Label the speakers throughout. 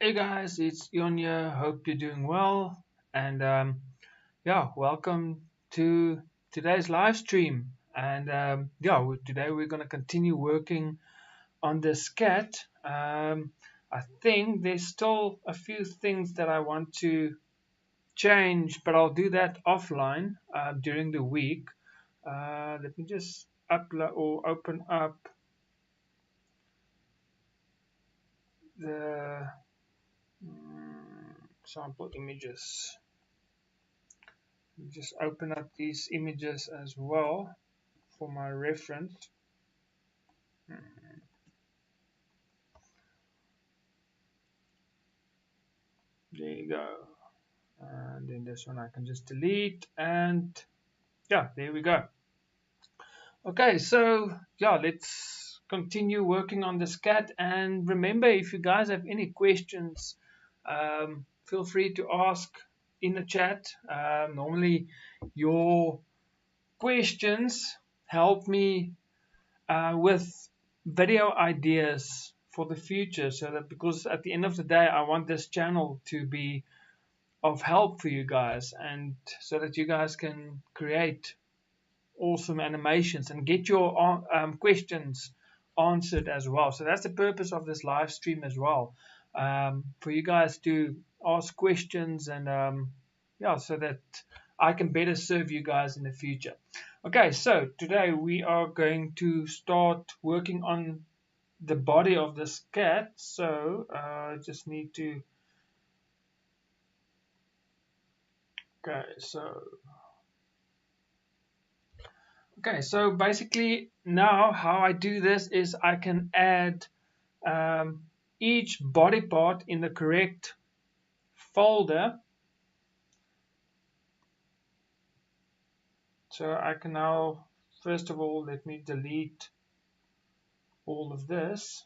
Speaker 1: Hey guys, it's Ion here. Hope you're doing well. And yeah, welcome to today's live stream. And today we're going to continue working on this cat. I think there's still a few things that I want to change, but I'll do that offline during the week. Let me just upload or open up the sample images. Just open up these images as well for my reference. There you go. And then this one I can just delete, and yeah, there we go. Okay, so yeah, let's continue working on this cat. And remember, if you guys have any questions, feel free to ask in the chat. Normally your questions help me with video ideas for the future, so that, because at the end of the day I want this channel to be of help for you guys, and so that you guys can create awesome animations and get your questions answered as well. So that's the purpose of this live stream as well, for you guys to ask questions, and yeah, so that I can better serve you guys in the future. Okay, so today we are going to start working on the body of this cat. So I just need to, okay, so basically now how I do this is I can add um, each body part in the correct folder. So I can now, first of all, let me delete all of this.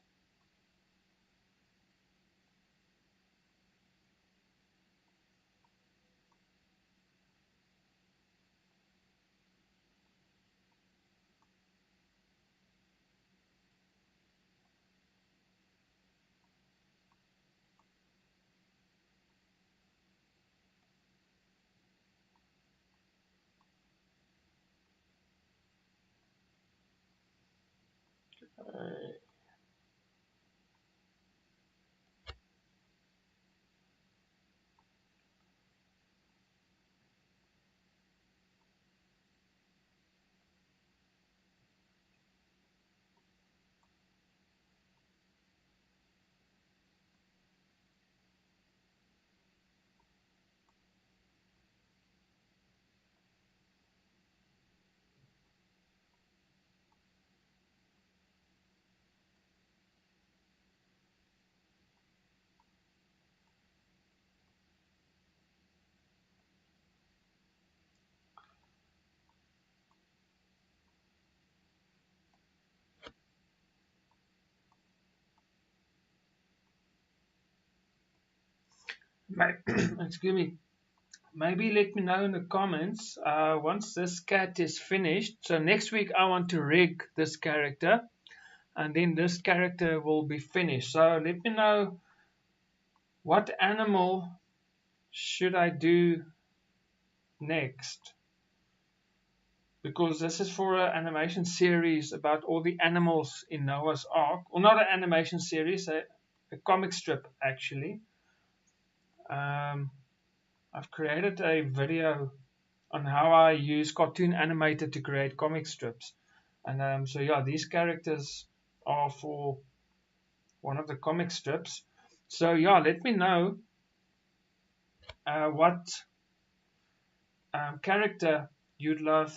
Speaker 1: Excuse me. Maybe let me know in the comments once this cat is finished. So next week I want to rig this character, and then this character will be finished. So let me know, what animal should I do next? Because this is for an animation series about all the animals in Noah's Ark. Or not an animation series, a comic strip actually. I've created a video on how I use Cartoon Animator to create comic strips. And so yeah, these characters are for one of the comic strips. So yeah, let me know what character you'd love,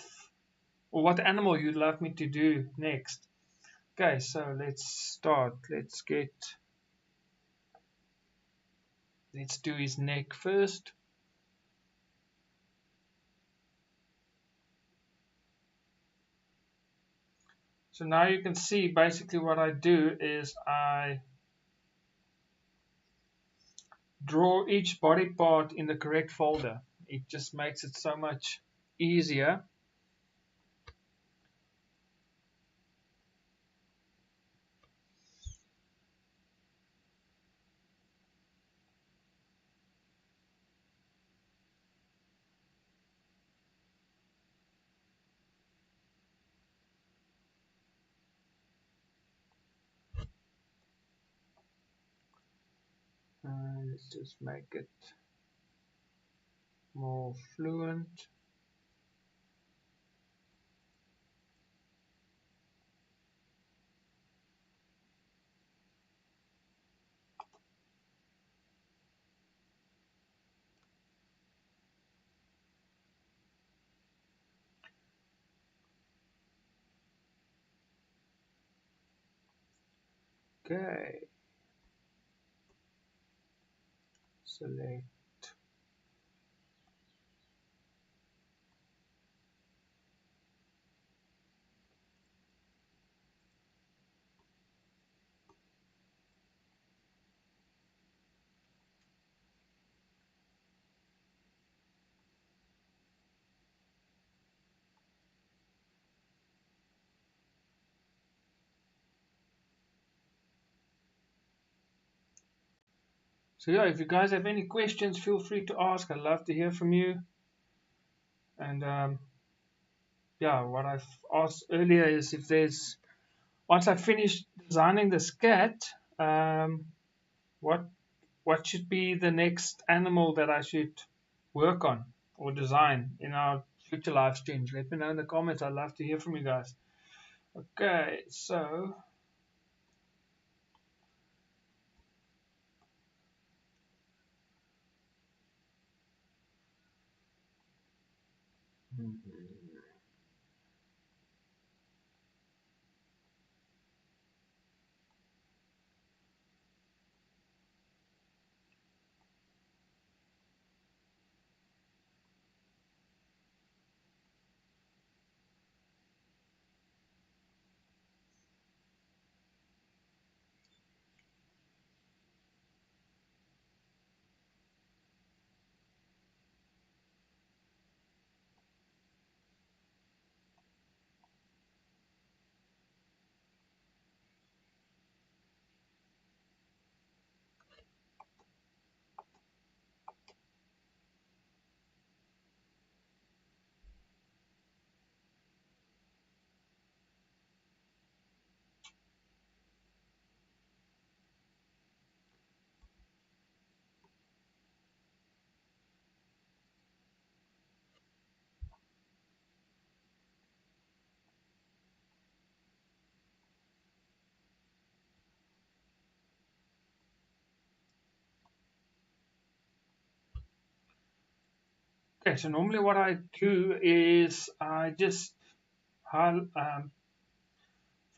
Speaker 1: or what animal you'd love me to do next. Okay, so let's start. Let's do his neck first. So now you can see basically what I do is I draw each body part in the correct folder. It just makes it so much easier. let's just make it more fluent. Okay, select. So yeah, if you guys have any questions, feel free to ask. I'd love to hear from you. And yeah, what I've asked earlier is if there's, once I finish designing this cat, what what should be the next animal that I should work on or design in our future live streams? Let me know in the comments. I'd love to hear from you guys. Okay, so okay, so normally what I do is I just if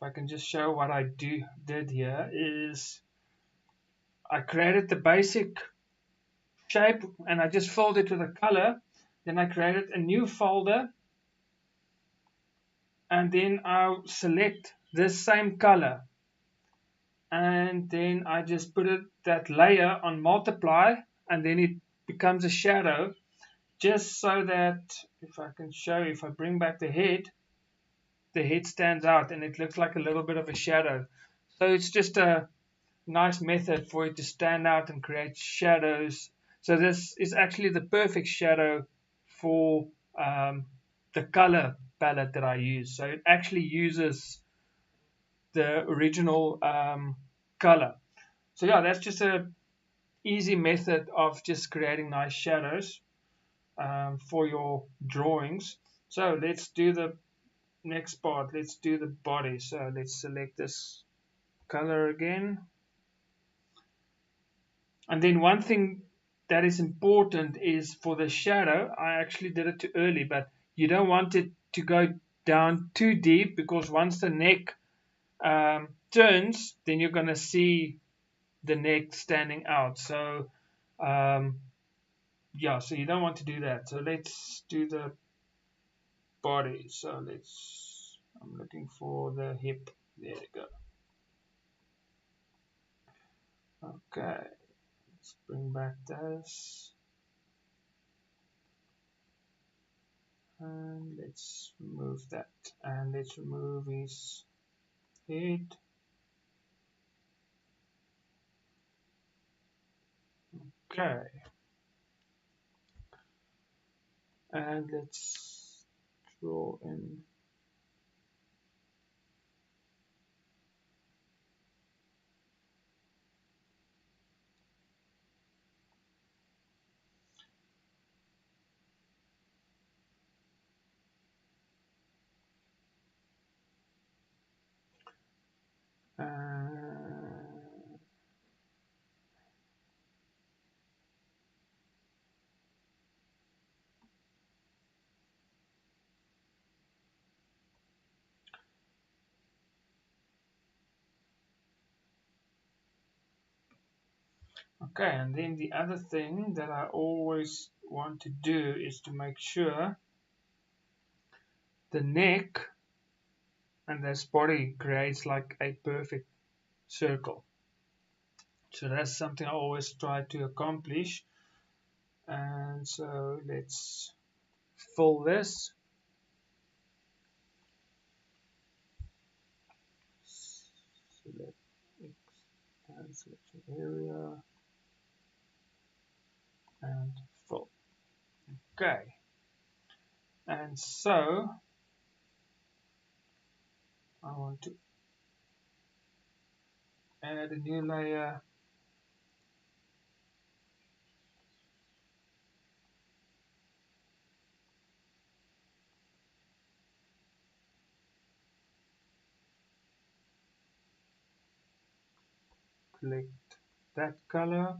Speaker 1: I can just show what I did here is I created the basic shape and I just filled it with a color. Then I created a new folder and then I'll select this same color and then I just put it that layer on multiply and then it becomes a shadow, just so that if I can show, if I bring back the head stands out and it looks like a little bit of a shadow. So it's just a nice method for it to stand out and create shadows. So this is actually the perfect shadow for the color palette that I use. So it actually uses the original color. So yeah, that's just a easy method of just creating nice shadows for your drawings. So let's do the next part. Let's do the body. So let's select this color again. And then one thing that is important is for the shadow, I actually did it too early, but you don't want it to go down too deep, because once the neck turns, then you're going to see the neck standing out. So yeah, so you don't want to do that. So let's do the body. So I'm looking for the hip. There we go. Okay, let's bring back this. And let's remove that. And let's remove his head. Okay. And let's draw in. Okay, and then the other thing that I always want to do is to make sure the neck and this body creates like a perfect circle. So that's something I always try to accomplish. And so let's fill this. Select X and selection area and fill. Okay. And so I want to add a new layer. Select that color.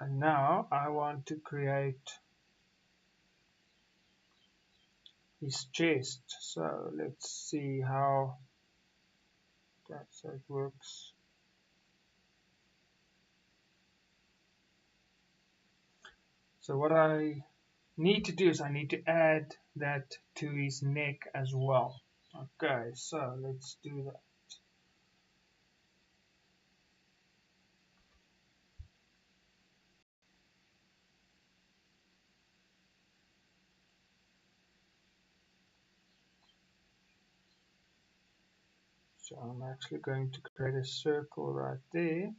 Speaker 1: And now I want to create his chest. So let's see how that works. So what I need to do is I need to add that to his neck as well. Okay, so let's do that. So I'm actually going to create a circle right there.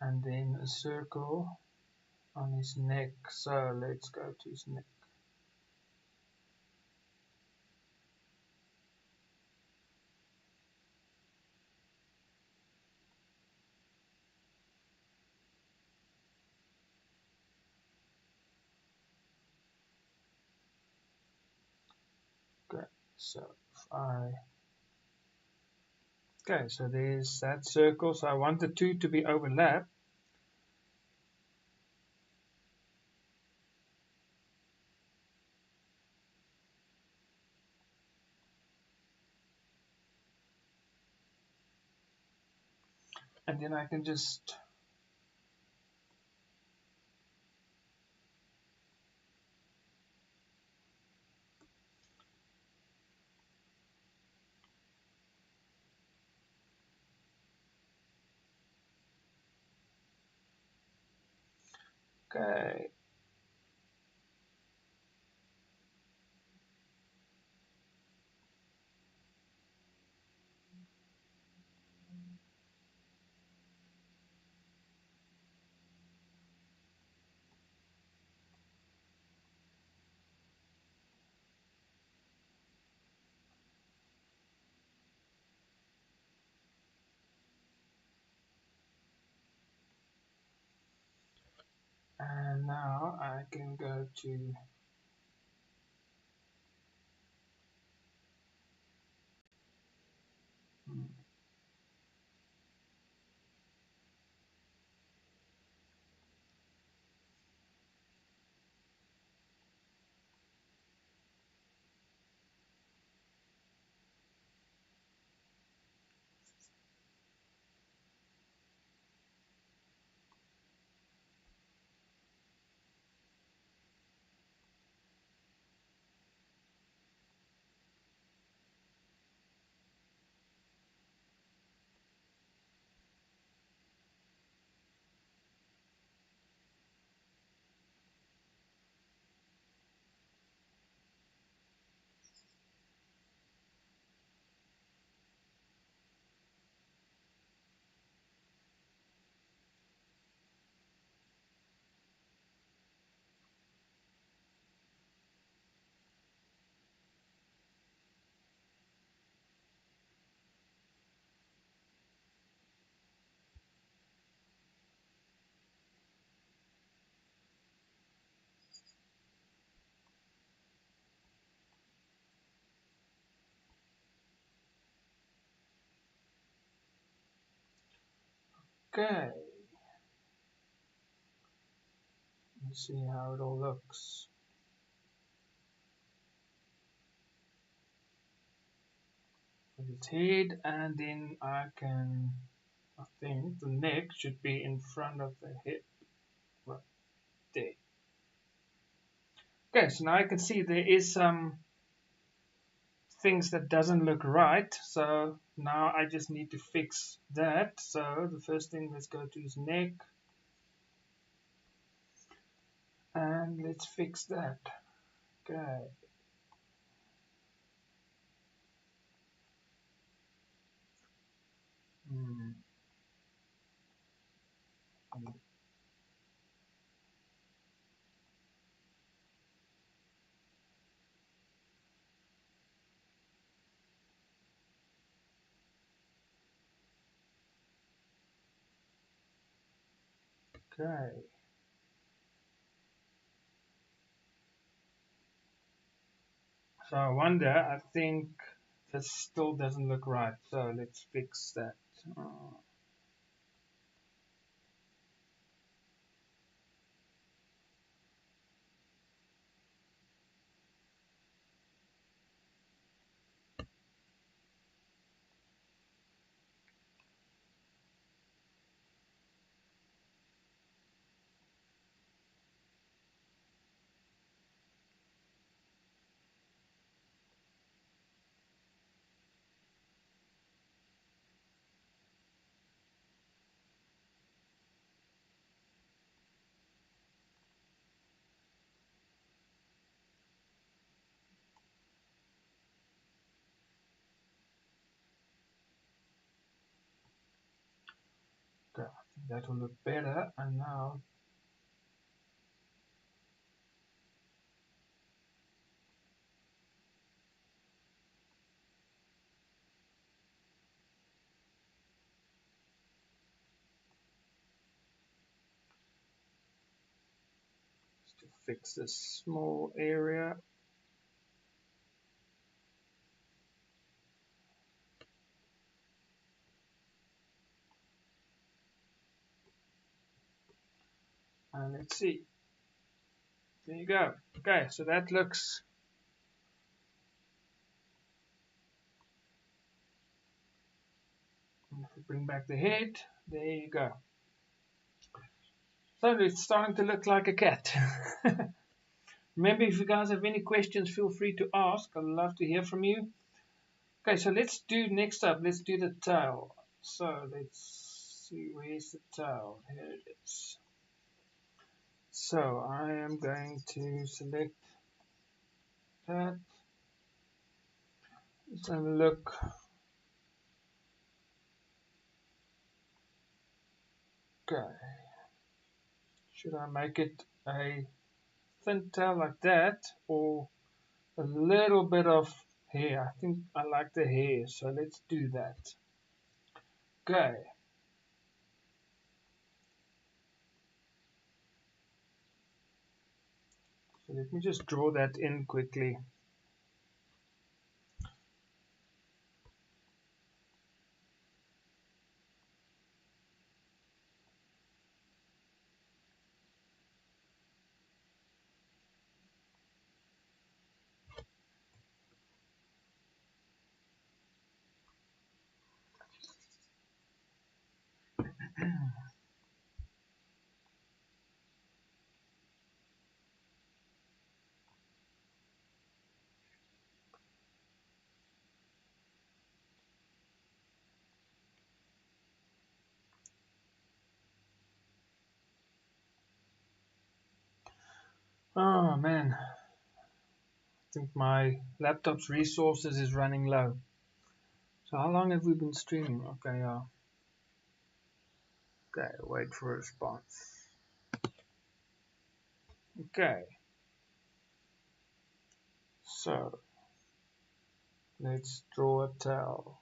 Speaker 1: And then a circle on his neck. So let's go to his neck. Okay, so if I okay, so there's that circle. So I want the two to be overlapped. And then I can just okay. And now I can go to okay. Let's see how it all looks. its head, and then I think the neck should be in front of the head, right there. Okay, so now I can see there is some things that doesn't look right, so now I just need to fix that. So the first thing, let's go to his neck and let's fix that. Okay. Hmm. Okay. So I wonder, I think this still doesn't look right. So let's fix that. Oh, okay. I think that will look better. And now, just to fix this small area. And let's see. There you go. Okay, so that looks. If we bring back the head, there you go. So it's starting to look like a cat. Remember, if you guys have any questions, feel free to ask. I'd love to hear from you. Okay, so let's do next up. Let's do the tail. So let's see, where's the tail? Here it is. So I am going to select that. Let's have a look. Okay. Should I make it a thin tail like that, or a little bit of hair? I think I like the hair, so let's do that. Okay. So let me just draw that in quickly. Oh man, I think my laptop's resources is running low. So how long have we been streaming? Okay, okay, wait for a response. Okay, so let's draw a tail.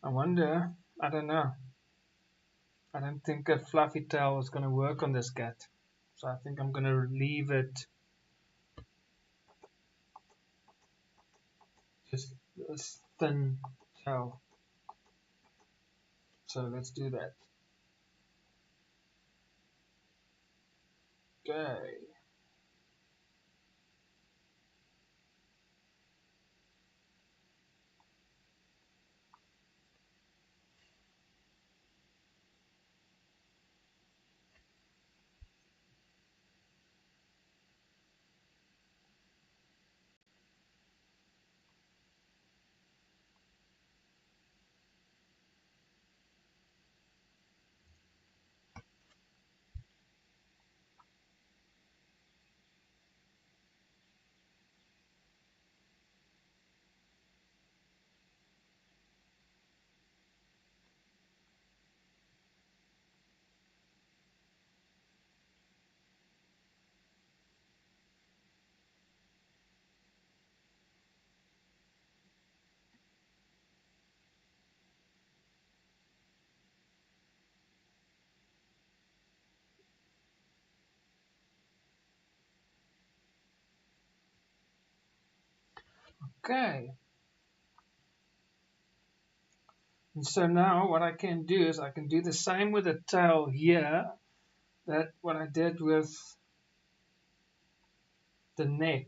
Speaker 1: I wonder, I don't know. I don't think a fluffy tail is going to work on this cat. So I think I'm going to leave it just this thin tail. So let's do that. Okay. Okay. And so now what I can do is I can do the same with the tail here that what I did with the neck.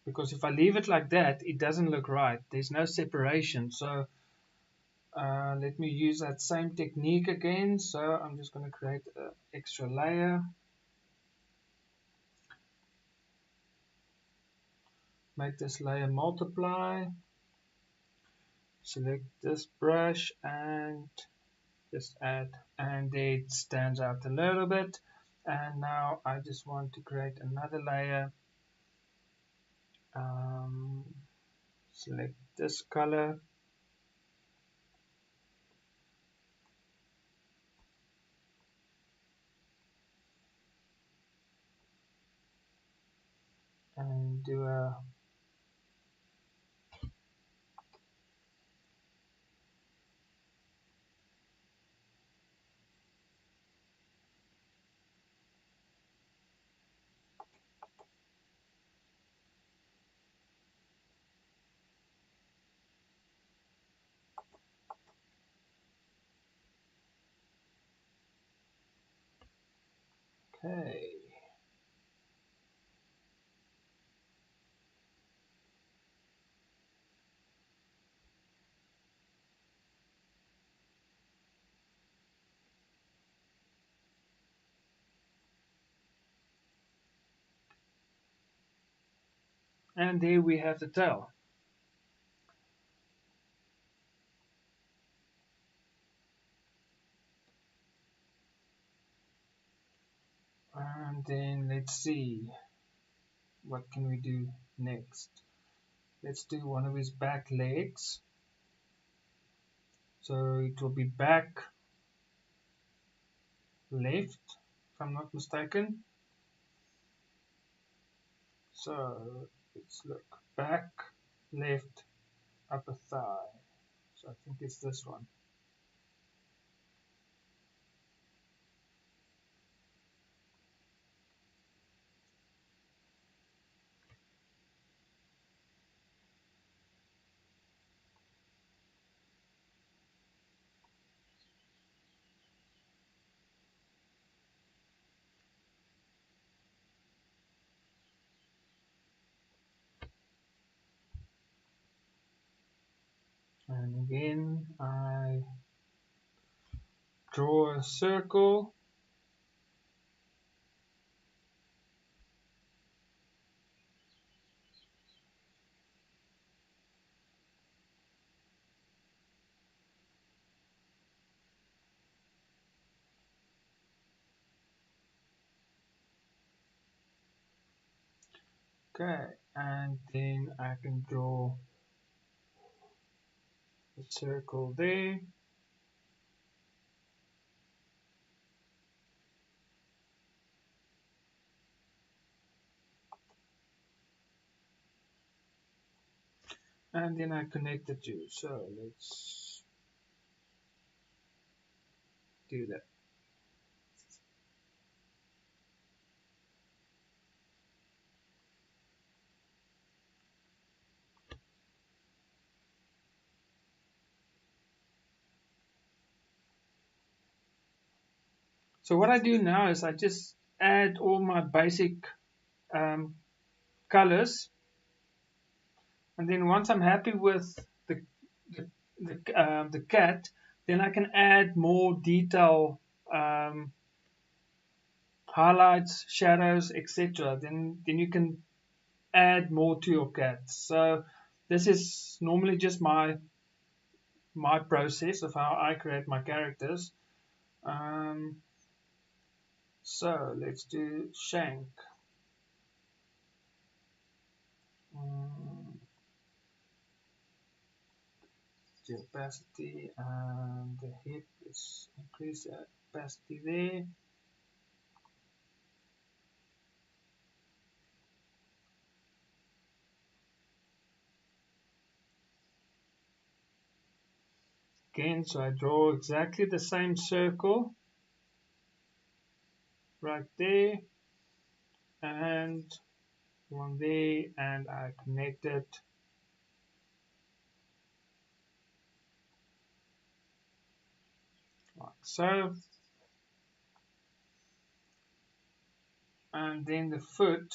Speaker 1: Because if I leave it like that, it doesn't look right. There's no separation. So let me use that same technique again. So I'm just going to create an extra layer. Make this layer multiply. Select this brush and just add. And it stands out a little bit. And now I just want to create another layer. Select this color. And do a okay. And there we have the tail. And then let's see, what can we do next? Let's do one of his back legs. So it will be back left, if I'm not mistaken. So let's look, back left upper thigh. So I think it's this one. And again I draw a circle. Okay, and then I can draw a circle there. And then I connect the two. So let's do that. So what I do now is I just add all my basic colors, and then once I'm happy with the the cat, then I can add more detail, um, highlights, shadows, etc. Then you can add more to your cat. So this is normally just my process of how I create my characters. Um, so let's do Shank. Um, the opacity and the hip, let's increase the opacity there. Again, so I draw exactly the same circle right there and one there, and I connect it like so. And then the foot,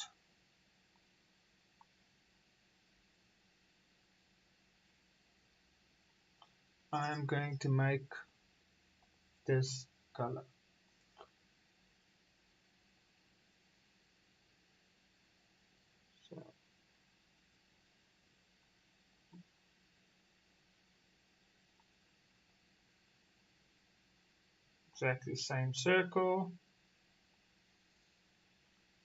Speaker 1: I'm going to make this color. So exactly same circle.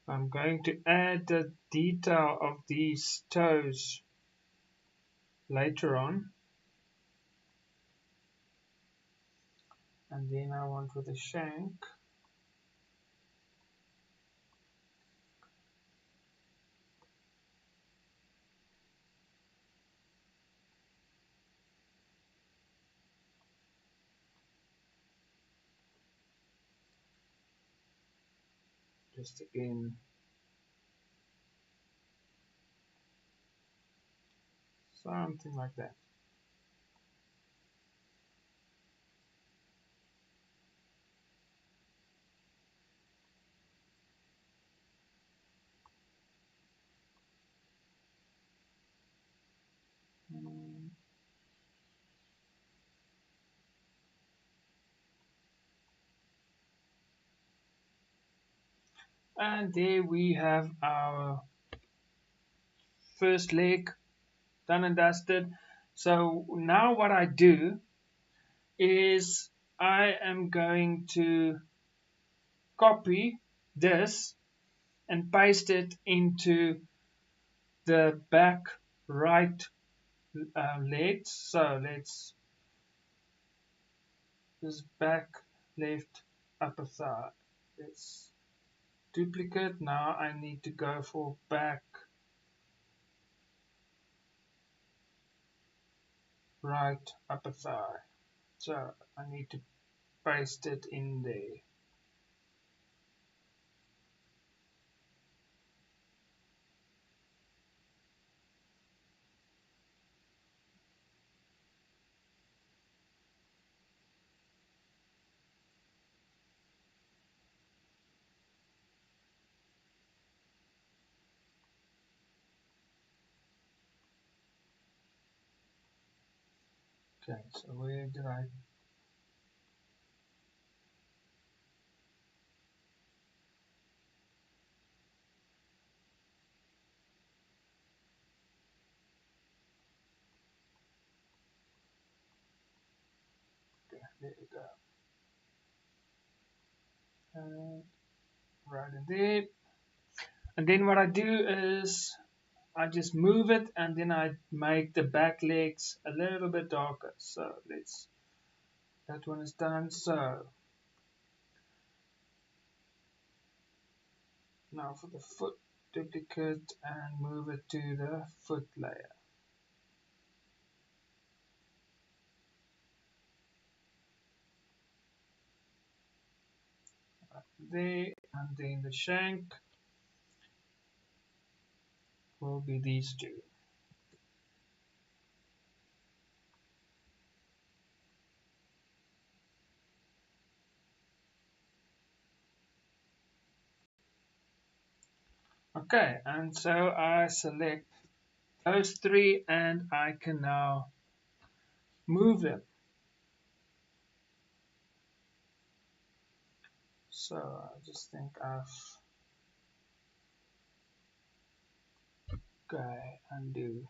Speaker 1: I'm going to add the detail of these toes later on. And then I want with the shank, just again something like that. Mm. And there we have our first leg done and dusted. So now what I do is I am going to copy this and paste it into the back right leg. So let's this back left upper thigh. Let's duplicate. Now I need to go for back right upper thigh. So I need to paste it in there. Okay, so where did I? Okay, there we go. Right in there. And then what I do is I just move it and then I make the back legs a little bit darker. So let's, that one is done. So now for the foot, duplicate and move it to the foot layer. Right there, and then the shank will be these two. Okay, and so I select those three and I can now move them. So I just think okay, undo.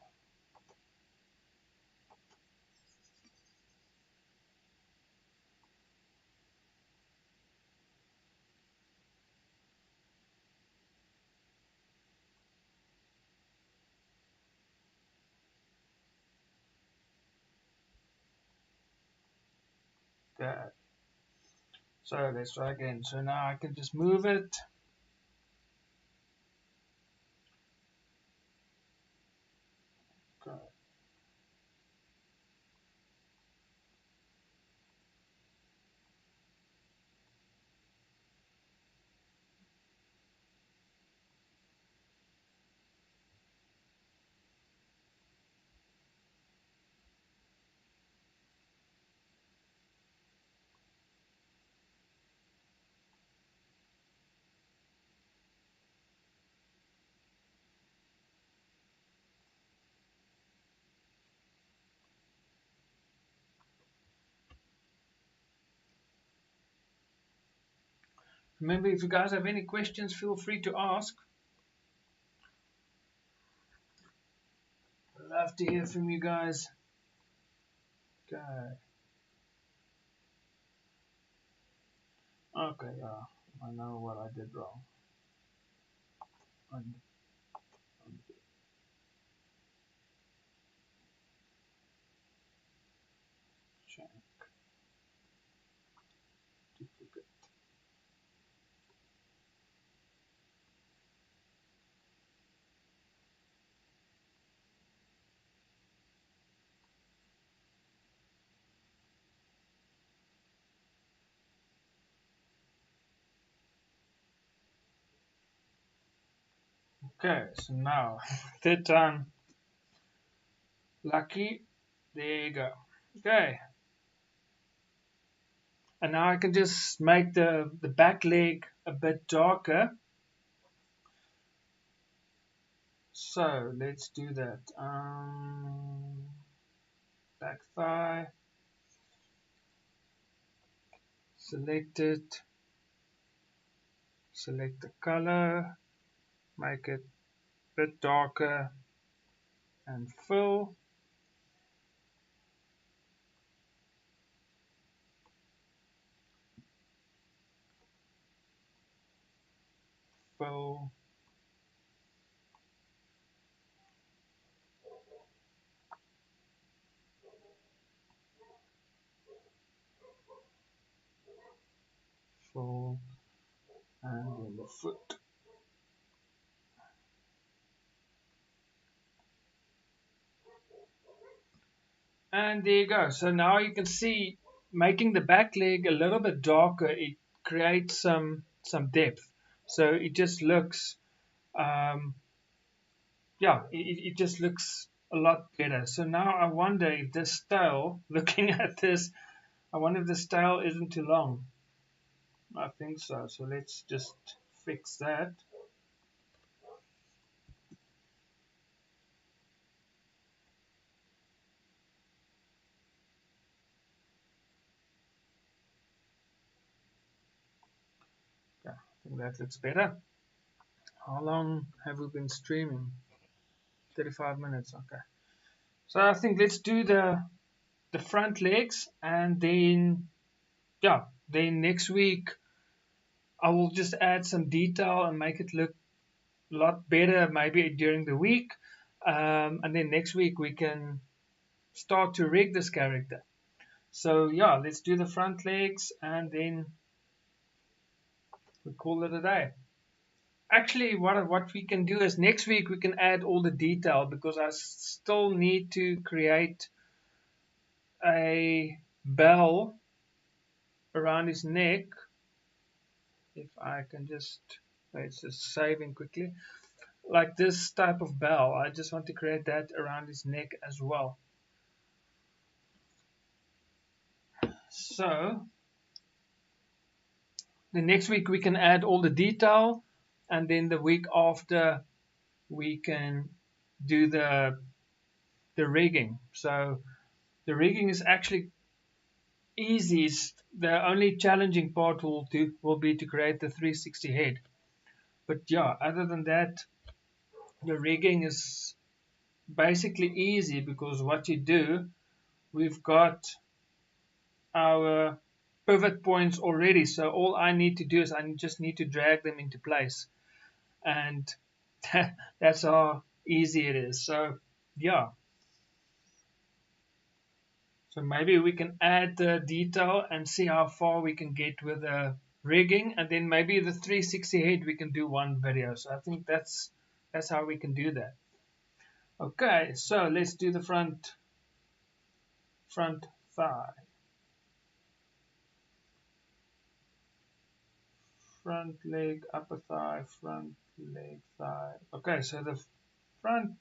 Speaker 1: Okay. So let's try again. So now I can just move it. Okay. Remember, if you guys have any questions, feel free to ask. I'd love to hear from you guys. Okay. Okay, yeah. I know what I did wrong. Undo, undo, check, duplicate. Okay, so now, third time, lucky. There you go. Okay. And now I can just make the back leg a bit darker. So let's do that. Back thigh. Select it. Select the color. Make it a bit darker. And fill. Fill. Fill. And then the foot. And there you go. So now you can see making the back leg a little bit darker, it creates some depth. So it just looks, yeah, it just looks a lot better. So now I wonder if this tail, looking at this, I wonder if this tail isn't too long. I think so. So let's just fix that. Yeah, I think that looks better. How long have we been streaming? 35 minutes. Okay. So I think let's do the front legs, and then yeah, then next week I will just add some detail and make it look a lot better maybe during the week, and then next week we can start to rig this character. So yeah, let's do the front legs and then we call it a day. Actually, what we can do is next week we can add all the detail, because I still need to create a bell around his neck. If I can just, it's just saving quickly, like this type of bell. I just want to create that around his neck as well. So the next week we can add all the detail. and then the week after we can do the rigging. So the rigging is actually easiest. The only challenging part will be to create the 360 head. But yeah, other than that, the rigging is basically easy because what you do, we've got our pivot points already. So all I need to do is I just need to drag them into place. And that's how easy it is. So yeah, so maybe we can add the detail and see how far we can get with the rigging, and then maybe the 360 head we can do one video. So I think that's how we can do that. Okay, so let's do the front thigh, front leg, upper thigh, front leg, thigh. Okay, so the front.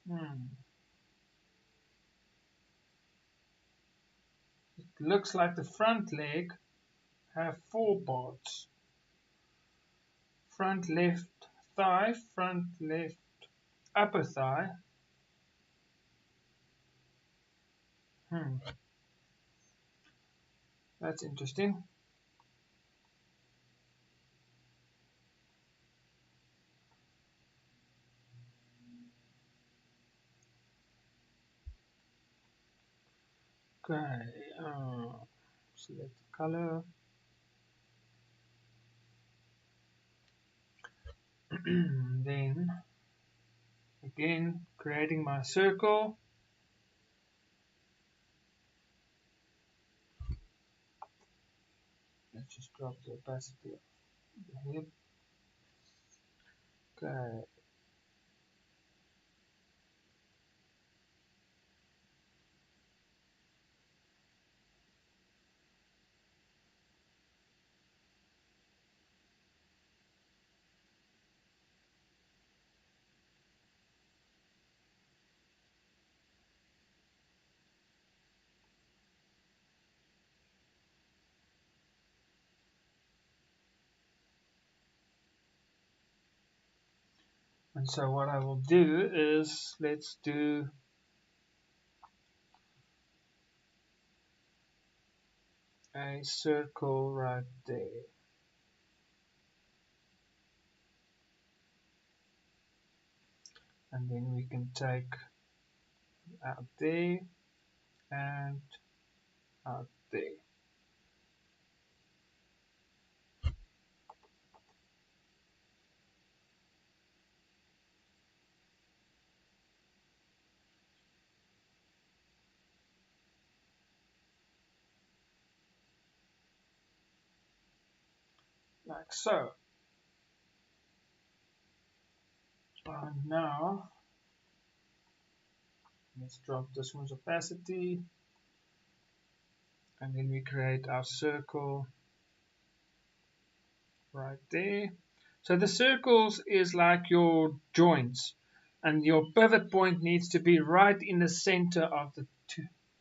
Speaker 1: Hmm, it looks like the front leg have four parts. Front left thigh, front left upper thigh. Hmm, that's interesting. Okay, select color. Then again, creating my circle. Let's just drop the opacity of the hip. Okay, and so what I will do is let's do a circle right there. And then we can take out there and out there. Like so. And now let's drop this one's opacity, and then we create our circle right there. So the circles is like your joints, and your pivot point needs to be right in the center of the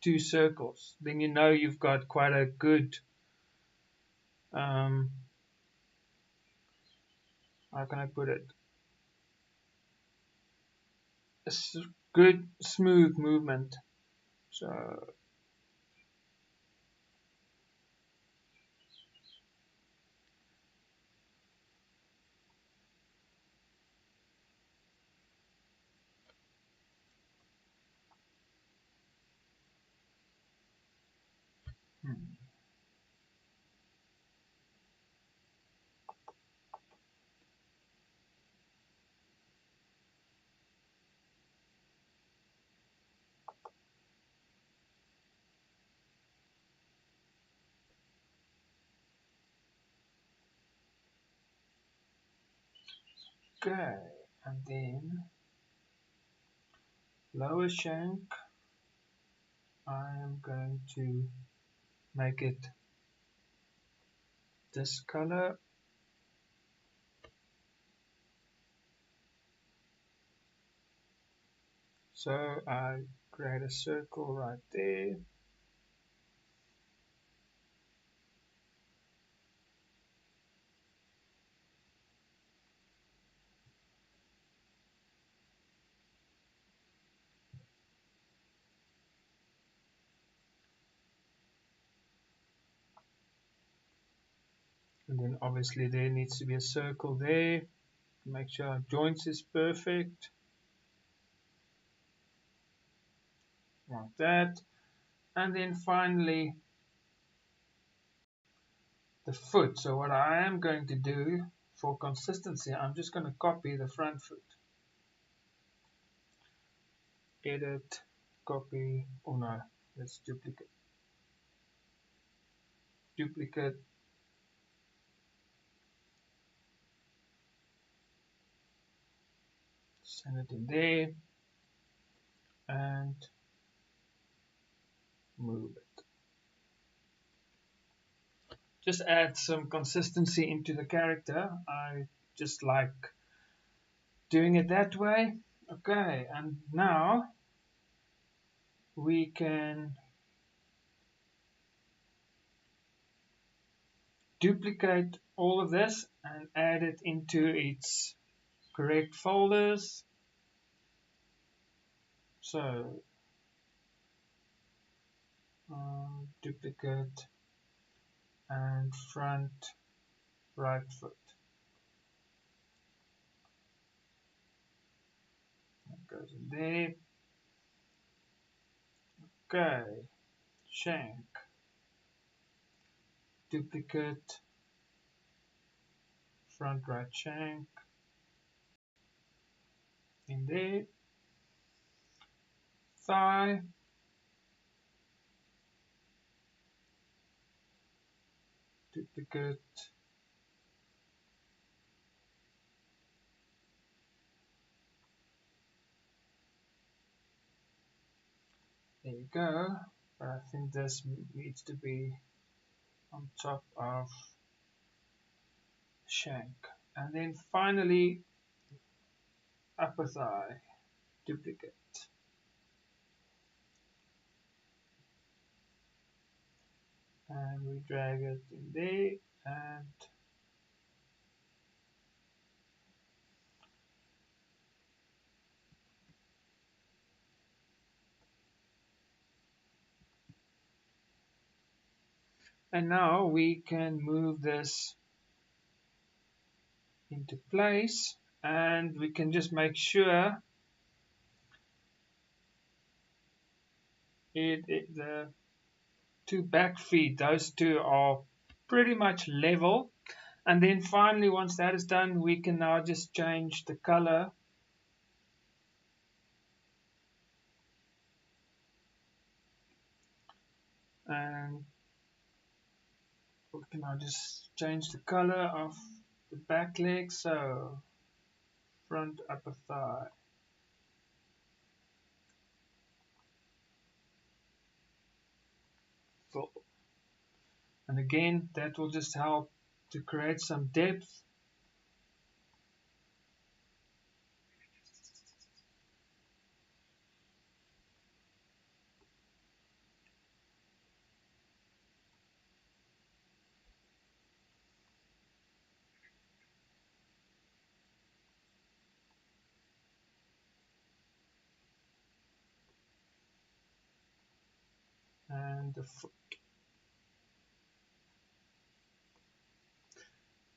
Speaker 1: two circles. Then you know you've got quite a good, how can I put it, a good smooth movement. So okay, and then lower shank, I am going to make it this color. So I create a circle right there, And then obviously there needs to be a circle there. Make sure our joints is perfect. Like that. And then finally the foot. So what I am going to do for consistency, I'm just going to copy the front foot. Edit, copy, oh no, let's duplicate. Duplicate. Send it in there. And move it. Just add some consistency into the character. I just like doing it that way. Okay, and now we can duplicate all of this and add it into its correct folders. So duplicate and front right foot. That goes in there. Okay, shank, duplicate, front right shank in there. Thigh, duplicate, there you go. But I think this needs to be on top of shank. And then finally upper thigh, duplicate. And we drag it in there and now we can move this into place and we can just make sure the two back feet, those two are pretty much level. And then finally, once that is done, we can now just change the color. And we can now just change the color of the back leg. So front upper thigh. Cool. And again, that will just help to create some depth. And the foot.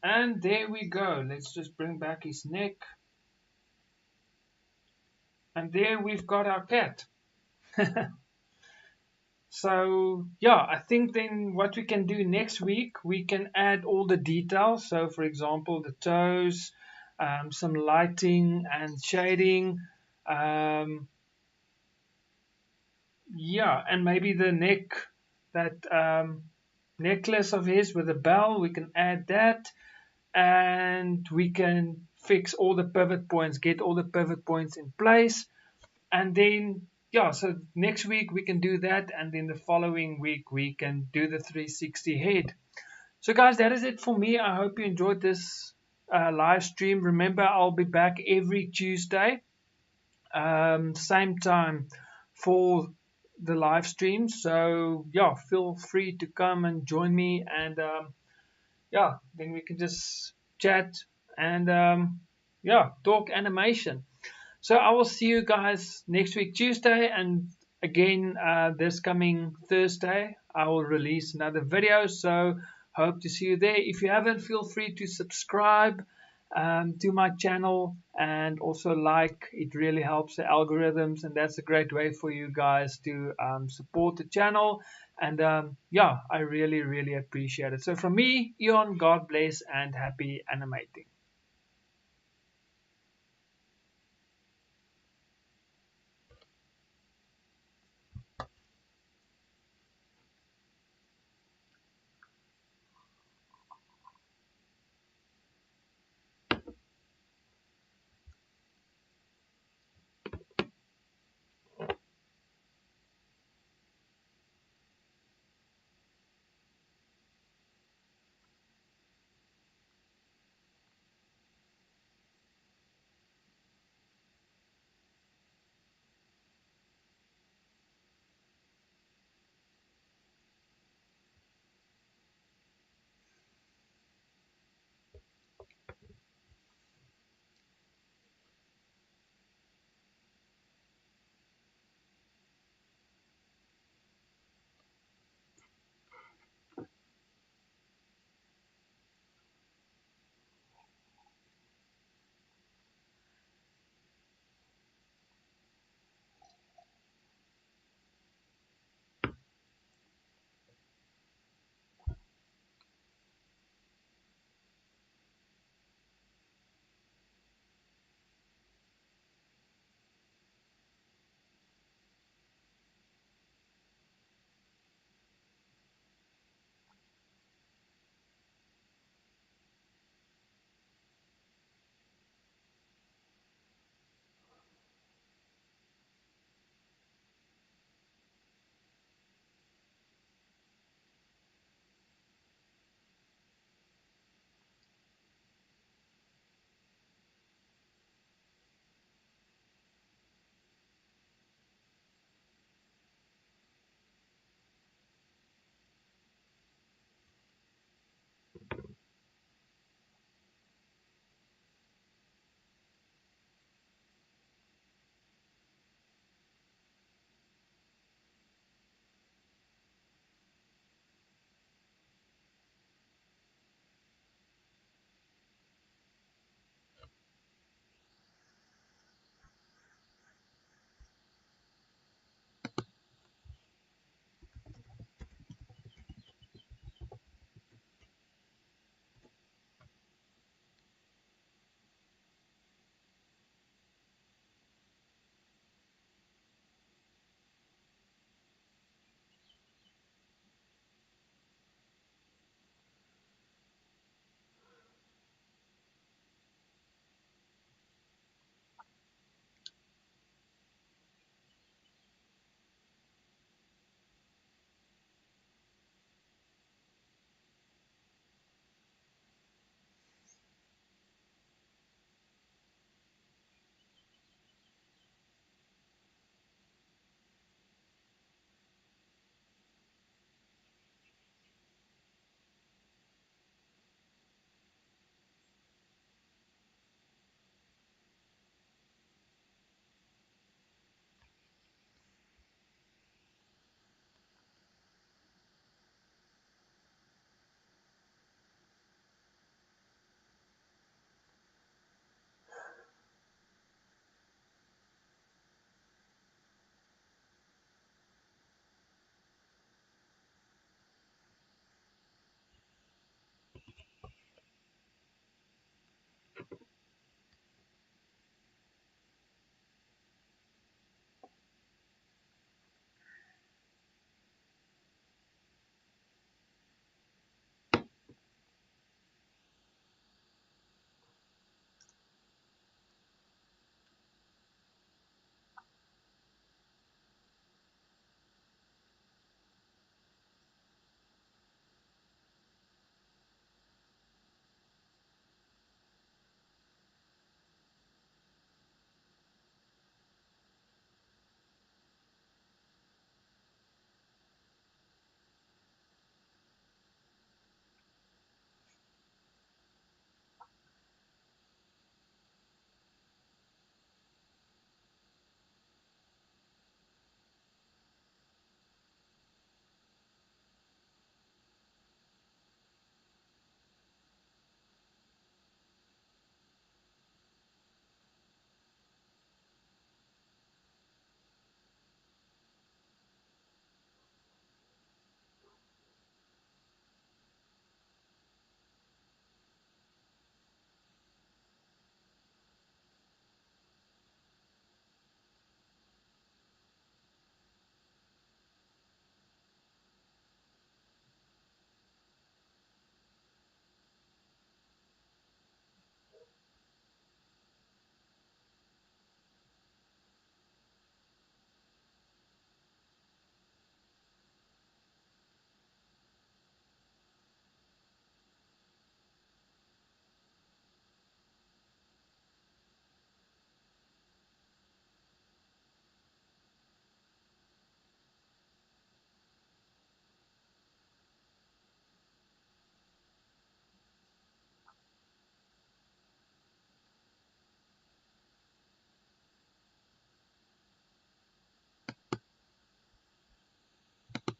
Speaker 1: And there we go. Let's just bring back his neck. And there we've got our cat. So yeah, I think then what we can do next week, we can add all the details. So for example, the toes, some lighting and shading. Yeah, and maybe the neck, that necklace of his with a bell, we can add that. And we can fix all the pivot points, get all the pivot points in place. And then yeah, so next week we can do that, and then the following week we can do the 360 head. So guys, that is it for me. I hope you enjoyed this live stream. Remember, I'll be back every Tuesday, same time for the live stream. So yeah, feel free to come and join me, and yeah, then we can just chat and yeah, talk animation. So I will see you guys next week Tuesday, and again this coming Thursday I will release another video. So Hope to see you there. If you haven't, feel free to subscribe to my channel and also like. It really helps the algorithms, and that's a great way for you guys to support the channel. And yeah, I really appreciate it. So from me, Eon, God bless and happy animating.